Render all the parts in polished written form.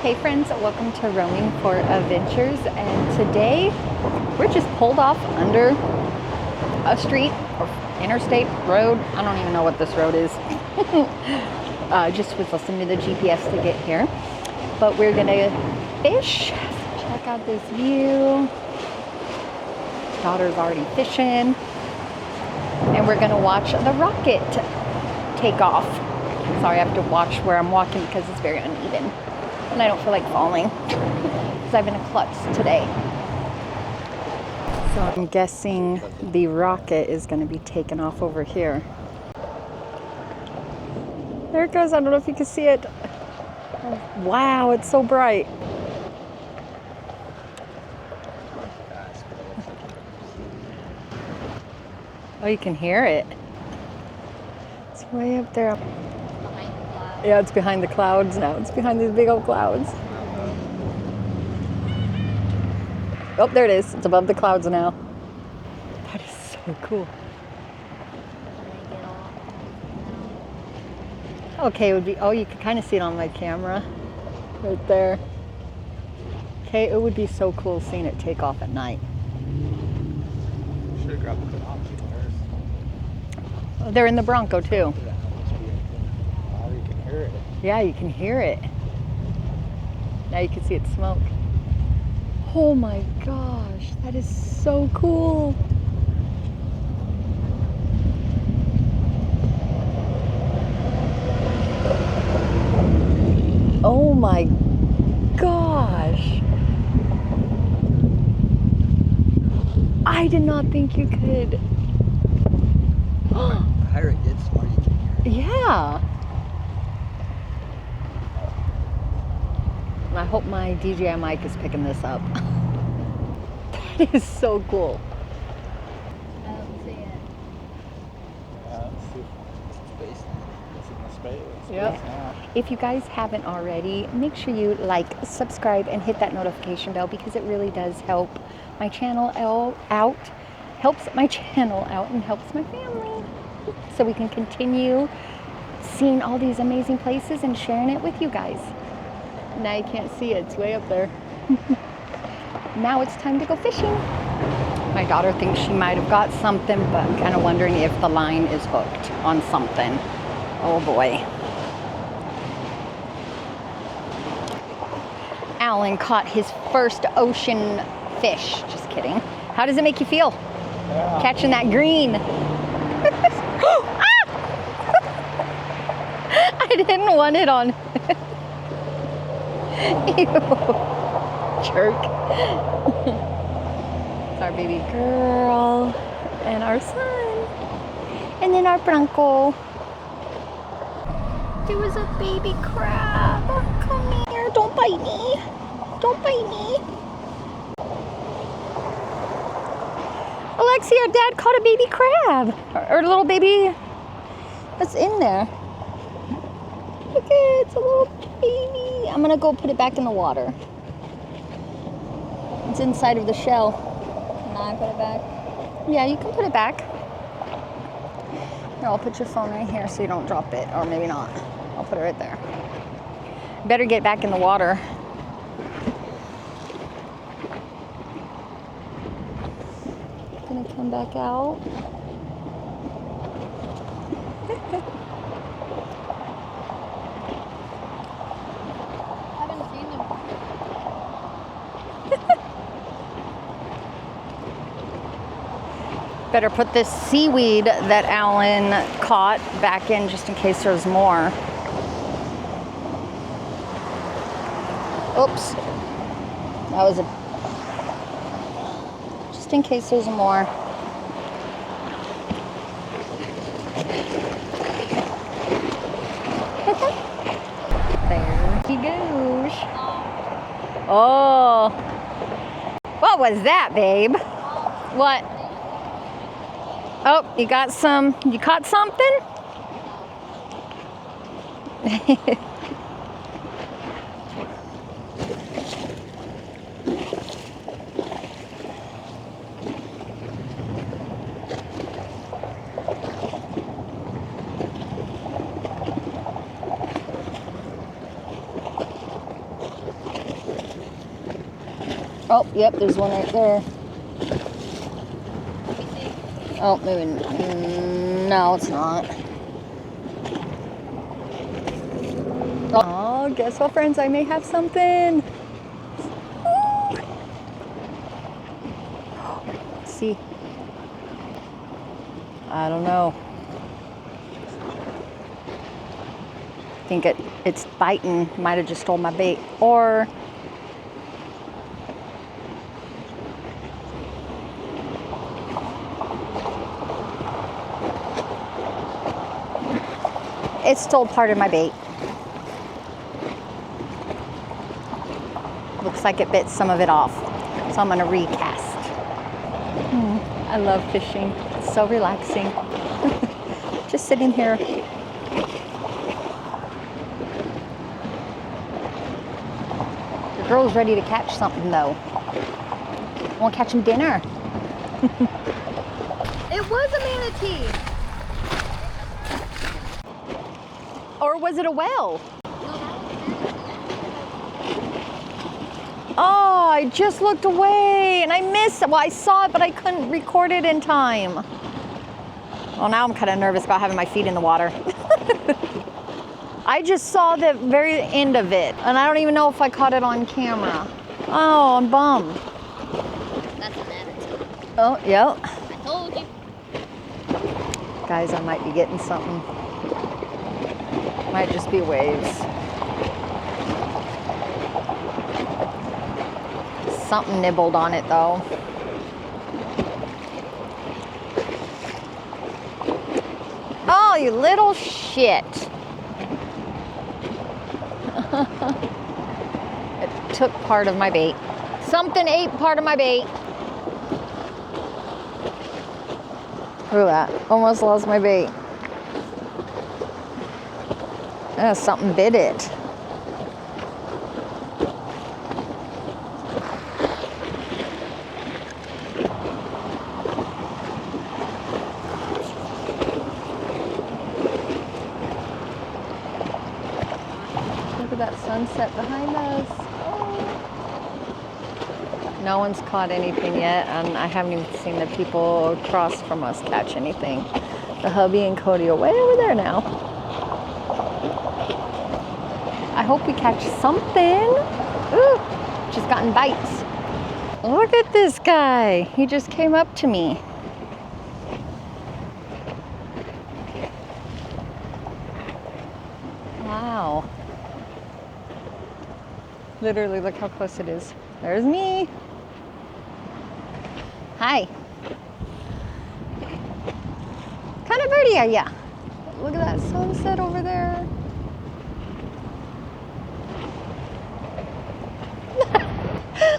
Hey friends, welcome to Roaming for Adventures, and today we're just pulled off under a street or interstate road. I don't even know what this road is. Just was listening to the GPS to get here, but we're gonna fish. Check out this view. Daughter's already fishing, and we're gonna watch the rocket take off. Sorry, I have to watch where I'm walking because it's very uneven. And I don't feel like falling because I've been a klutz today. So I'm guessing the rocket is going to be taken off over here. There it goes. I don't know if you can see it. Oh, wow, it's so bright. Oh, you can hear it. It's way up there. Yeah, it's behind the clouds now. It's behind these big old clouds. Oh, there it is. It's above the clouds now. That is so cool. Okay, it would be, oh, you can kind of see it on my camera. Right there. Okay, it would be so cool seeing it take off at night. Should have grabbed the binoculars. Oh, they're in the Bronco too. Yeah, you can hear it. Now you can see it smoke. Oh my gosh, that is so cool. Oh my gosh. I did not think you could. The higher it gets, the more you can hear. Yeah. I hope my DJI mic is picking this up. That is so cool. I don't see it. Let's see. Space. It's in the space. Yep. If you guys haven't already, make sure you like, subscribe, and hit that notification bell because it really does help my channel out. Helps my channel out and helps my family. So we can continue seeing all these amazing places and sharing it with you guys. Now you can't see it, it's way up there. Now it's time to go fishing. My daughter thinks she might have got something, but I'm kind of wondering if the line is hooked on something. Oh boy. Alan caught his first ocean fish. Just kidding. How does it make you feel? Yeah. Catching that green. Ah! I didn't want it on. Ew. Jerk. It's our baby girl and our son. And then our Bronco. There was a baby crab. Come here. Don't bite me. Don't bite me. Alexia, Dad caught a baby crab. Or a little baby. What's in there? Look at it. It's a little baby. I'm gonna go put it back in the water. It's inside of the shell. Can I put it back? Yeah, you can put it back. Here, I'll put your phone right here so you don't drop it, or maybe not. I'll put it right there. Better get back in the water. Gonna come back out. Better put this seaweed that Alan caught back in just in case there's more. Oops. That was just in case there's more. There he goes. Oh. What was that, babe? What? Oh, you got some, you caught something? Oh, yep, there's one right there. Let me see. Oh, maybe. No, it's not. Oh, guess what, friends? I may have something. Let's see. I don't know. I think it's biting. Might have just stole my bait. Or it stole part of my bait. Looks like it bit some of it off. So I'm gonna recast. I love fishing. It's so relaxing. Just sitting here. The girl's ready to catch something though. I want to catch him dinner. It was a manatee. Or was it a whale? Oh, I just looked away and I missed it. Well, I saw it, but I couldn't record it in time. Well, now I'm kind of nervous about having my feet in the water. I just saw the very end of it, and I don't even know if I caught it on camera. Oh, I'm bummed. That's a manatee. Oh, yep. I told you. Guys, I might be getting something. Might just be waves. Something nibbled on it though. Oh, you little shit. It took part of my bait. Something ate part of my bait. Look at that. Almost lost my bait. Something bit it. Look at that sunset behind us. Oh. No one's caught anything yet, and I haven't even seen the people across from us catch anything. The hubby and Cody are way over there now. I hope we catch something. Ooh, just gotten bites. Look at this guy. He just came up to me. Wow. Literally, look how close it is. There's me. Hi. What kind of birdie are ya? Look at that sunset over there.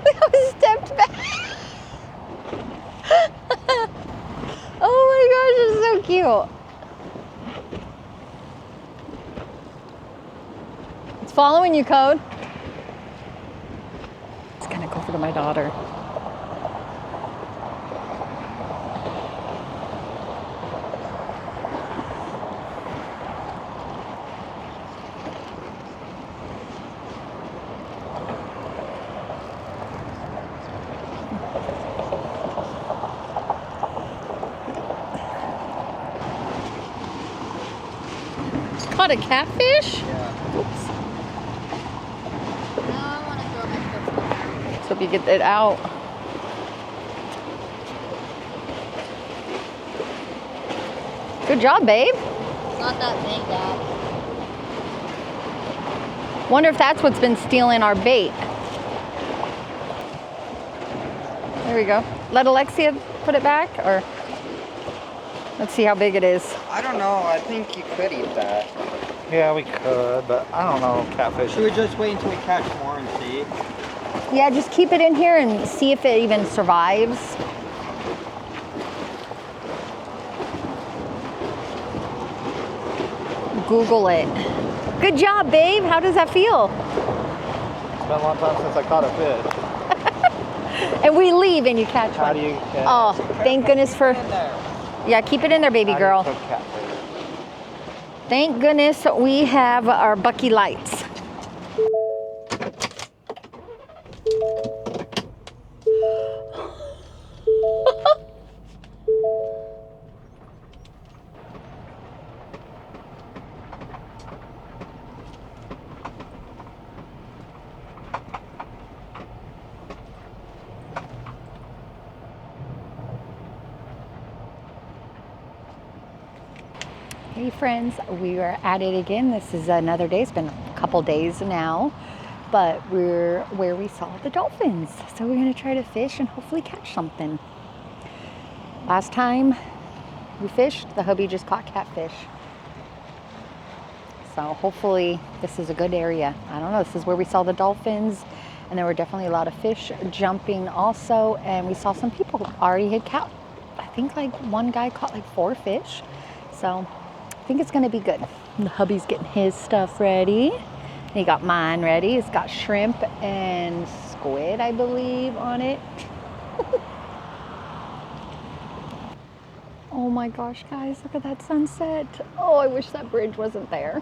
Look how he stepped back. Oh my gosh, it's so cute. It's following you, Code. It's gonna go for my daughter. Caught a catfish? Yeah. Oops. No, I want to throw my foot down. Let's hope you get it out. Good job, babe. It's not that big, Dad. Wonder if that's what's been stealing our bait. There we go. Let Alexia put it back, or let's see how big it is. I don't know. I think you could eat that. Yeah, we could, but I don't know. Catfish. Should we just wait until we catch more and see? Yeah, just keep it in here and see if it even survives. Google it. Good job, babe. How does that feel? It's been a long time since I caught a fish. And we leave and you catch How one. do you catch? Oh, thank goodness for... In there. Yeah, keep it in there, baby How do you girl. cook catfish? Thank goodness we have our Bucky lights. Hey friends, we are at it again. This is another day. It's been a couple days now, but we're where we saw the dolphins. So we're gonna try to fish and hopefully catch something. Last time we fished, the hubby just caught catfish. So hopefully this is a good area. I don't know, this is where we saw the dolphins, and there were definitely a lot of fish jumping also, and we saw some people already had caught, I think like one guy caught like 4 fish. So I think it's gonna be good. And the hubby's getting his stuff ready. He got mine ready. It's got shrimp and squid, I believe, on it. Oh my gosh, guys, look at that sunset. Oh, I wish that bridge wasn't there.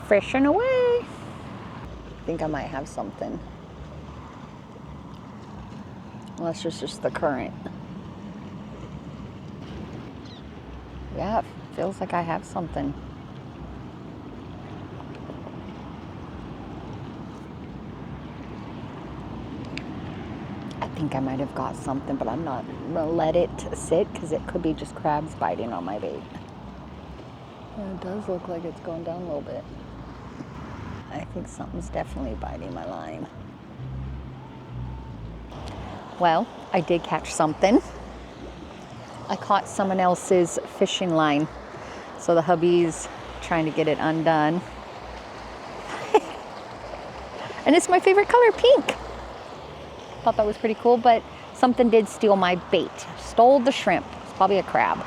Fishing away. I think I might have something. Unless it's just the current. Yeah, it feels like I have something. I think I might have got something, but I'm not gonna let it sit because it could be just crabs biting on my bait. It does look like it's going down a little bit. I think something's definitely biting my line. Well, I did catch something. I caught someone else's fishing line. So the hubby's trying to get it undone. And it's my favorite color, pink. Thought that was pretty cool, but something did steal my bait. Stole the shrimp. It's probably a crab.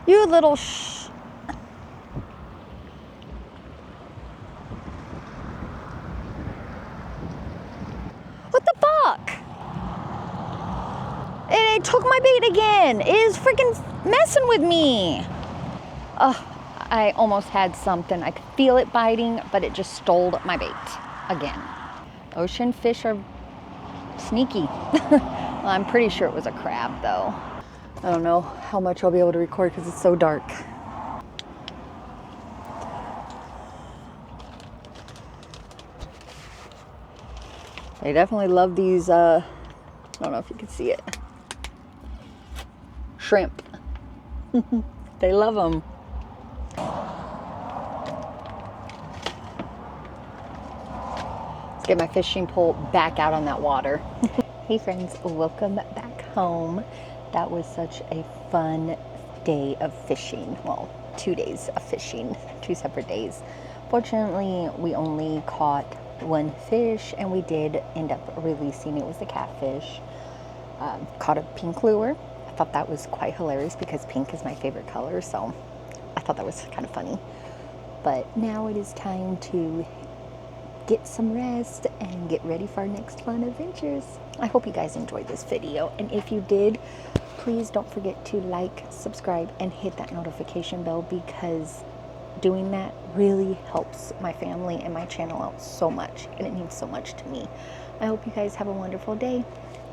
You little What the fuck? It took my bait again. It is freaking messing with me. Oh, I almost had something. I could feel it biting, but it just stole my bait again. Ocean fish are sneaky. Well, I'm pretty sure it was a crab though. I don't know how much I'll be able to record because it's so dark. They definitely love these, I don't know if you can see it, shrimp. They love them. Let's get my fishing pole back out on that water. Hey friends, welcome back home. That was such a fun day of fishing. Well, 2 days of fishing, 2 separate days. Fortunately, we only caught 1 fish, and we did end up releasing. It was the catfish. Caught a pink lure. I thought that was quite hilarious because pink is my favorite color, so I thought that was kind of funny. But now it is time to get some rest and get ready for our next fun adventures. I hope you guys enjoyed this video, and if you did, please don't forget to like, subscribe, and hit that notification bell because doing that really helps my family and my channel out so much, and it means so much to me. I hope you guys have a wonderful day.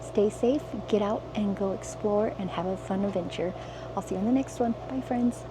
Stay safe, get out and go explore and have a fun adventure. I'll see you on the next one. Bye friends.